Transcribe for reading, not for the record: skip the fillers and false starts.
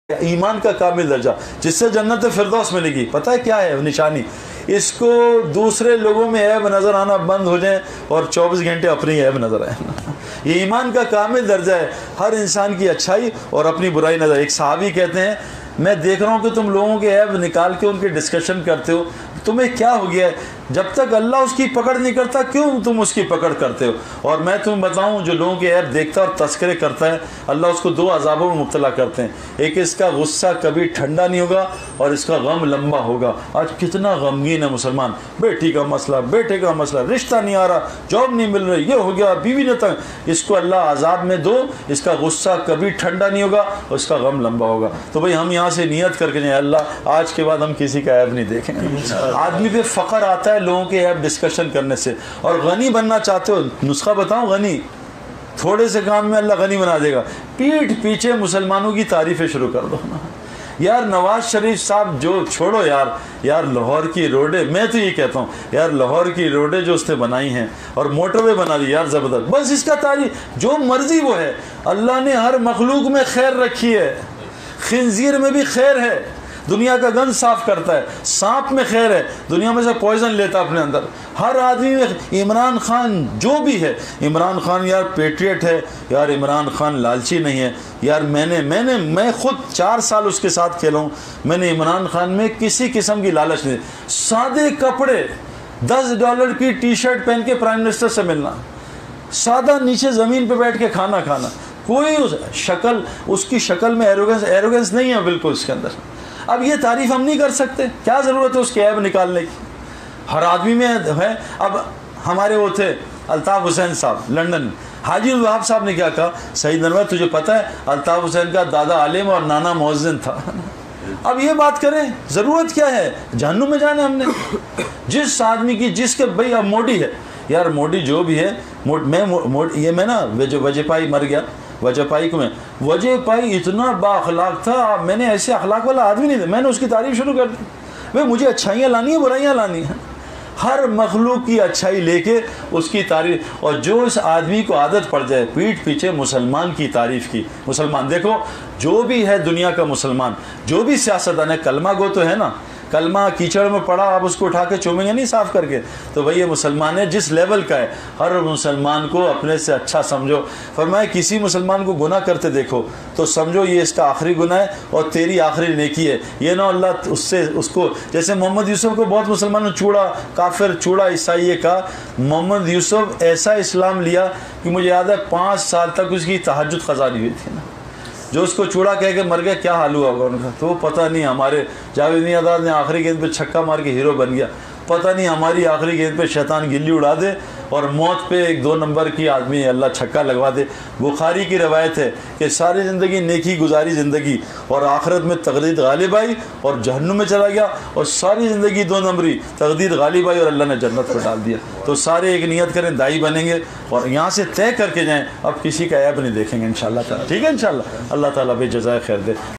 ईमान का कामिल दर्जा जिससे जन्नत फिरदौस मिलेगी। पता है क्या है निशानी? इसको दूसरे लोगों में ऐब नज़र आना बंद हो जाए और 24 घंटे अपनी ऐब नज़र आए। ये ईमान का कामिल दर्जा है, हर इंसान की अच्छाई और अपनी बुराई नज़र। एक सहाबी कहते हैं, मैं देख रहा हूँ कि तुम लोगों के ऐब निकाल के उनके डिस्कशन करते हो, तुम्हें क्या हो गया है? जब तक अल्लाह उसकी पकड़ नहीं करता क्यों तुम उसकी पकड़ करते हो? और मैं तुम्हें बताऊं, जो लोगों के ऐब देखता है और तस्करे करता है, अल्लाह उसको दो अजाबों में मुब्तला करते हैं। एक, इसका गुस्सा कभी ठंडा नहीं होगा और इसका गम लंबा होगा। आज कितना गमगीन है मुसलमान, बेटी का मसला, बेटे का मसला, रिश्ता नहीं आ रहा, जॉब नहीं मिल रही, ये हो गया, बीवी ने तंग। इसको अल्लाह अजाब में दो, इसका गुस्सा कभी ठंडा नहीं होगा और इसका गम लंबा होगा। तो भाई हम यहाँ से नियत करके जाए, अल्लाह आज के बाद हम किसी का ऐब नहीं देखेंगे। आदमी पे फ़ख्र आता है लोगों के ऐब डिस्कशन करने से। और गनी बनना चाहते हो, नुस्खा बताऊं, गनी थोड़े से काम में अल्लाह गनी बना देगा। पीठ पीछे मुसलमानों की तारीफ़ें शुरू कर दो ना यार। नवाज शरीफ साहब जो छोड़ो यार लाहौर की रोडें, मैं तो ये कहता हूँ यार, लाहौर की रोडें जो उसने बनाई हैं और मोटरवे बना दी यार, ज़बरदस्त। बस इसका तारीफ जो मर्जी वो है, अल्लाह ने हर मखलूक में खैर रखी है। खिंजीर में भी खैर है, दुनिया का गंद साफ करता है। सांप में खैर है, दुनिया में से पॉइजन लेता अपने अंदर। हर आदमी में, इमरान खान जो भी है, इमरान खान यार पेट्रियट है यार, इमरान खान लालची नहीं है यार। मैं खुद 4 साल उसके साथ खेला हूँ, मैंने इमरान खान में किसी किस्म की लालच नहीं। सादे कपड़े, $10 की टी शर्ट पहन के प्राइम मिनिस्टर से मिलना, सादा नीचे ज़मीन पर बैठ के खाना खाना, कोई उसकी शक्ल में एरोगेंस नहीं है बिल्कुल उसके अंदर। अब ये तारीफ हम नहीं कर सकते, क्या ज़रूरत है उसके ऐब निकालने की? हर आदमी में है। अब हमारे वो थे अल्ताफ़ हुसैन साहब लंदन, हाजी उल वहाब साहब ने क्या कहा, सईद अनवर तुझे पता है अल्ताफ़ हुसैन का दादा आलिम और नाना मुअज्जिन था। अब ये बात करें, ज़रूरत क्या है? जहन्नुम में जाना हमने। जिस आदमी की, जिसके भाई अब मोदी है यार, मोदी जो भी है, मैं ना वजहपाई मर गया, वजहपाई को वजहपाई इतना बाअखलाक था, मैंने ऐसे अखलाक वाला आदमी नहीं था। मैंने उसकी तारीफ शुरू कर दी। भाई मुझे अच्छाइयाँ लानी है, बुराइयाँ लानी है, हर मखलूक की अच्छाई लेके उसकी तारीफ। और जो इस आदमी को आदत पड़ जाए पीठ पीछे मुसलमान की तारीफ़ की, मुसलमान देखो जो भी है दुनिया का मुसलमान, जो भी सियासतदान है, कलमा गो तो है ना, कलमा कीचड़ में पड़ा, आप उसको उठा के चूमेंगे नहीं साफ़ करके। तो भाई ये मुसलमान है, जिस लेवल का है, हर मुसलमान को अपने से अच्छा समझो। फरमाया किसी मुसलमान को गुनाह करते देखो तो समझो ये इसका आखिरी गुनाह है और तेरी आखिरी नेकी है। ये ना अल्लाह उसको, जैसे मोहम्मद यूसुफ को बहुत मुसलमानों चूड़ा, काफिर चूड़ा ईसाई का, मोहम्मद यूसुफ ऐसा इस्लाम लिया कि मुझे याद है 5 साल तक उसकी तहज्जुद क़ज़ा नहीं हुई थी ना। जो उसको चूड़ा कह के मर गया, क्या हाल हुआ होगा उनका तो पता नहीं। हमारे जावेद मियाँदाद ने आखिरी गेंद पे छक्का मार के हीरो बन गया, पता नहीं हमारी आखिरी गेंद पे शैतान गिल्ली उड़ा दे और मौत पे 1-2 नंबर की आदमी अल्लाह छक्का लगवा दे। बुखारी की रवायत है कि सारी ज़िंदगी नेकी गुजारी ज़िंदगी और आखिरत में तकदीर गालिब आई और जहन्नुम में चला गया, और सारी ज़िंदगी 2 नंबरी, तकदीर गालिब आई और अल्लाह ने जन्नत पर डाल दिया। तो सारे एक नियत करें, दाई बनेंगे और यहाँ से तय करके जाएँ, अब किसी का ऐब नहीं देखेंगे इंशाअल्लाह ताला। ठीक है इंशाअल्लाह, अल्लाह ताला भी जज़ाए खैर दे।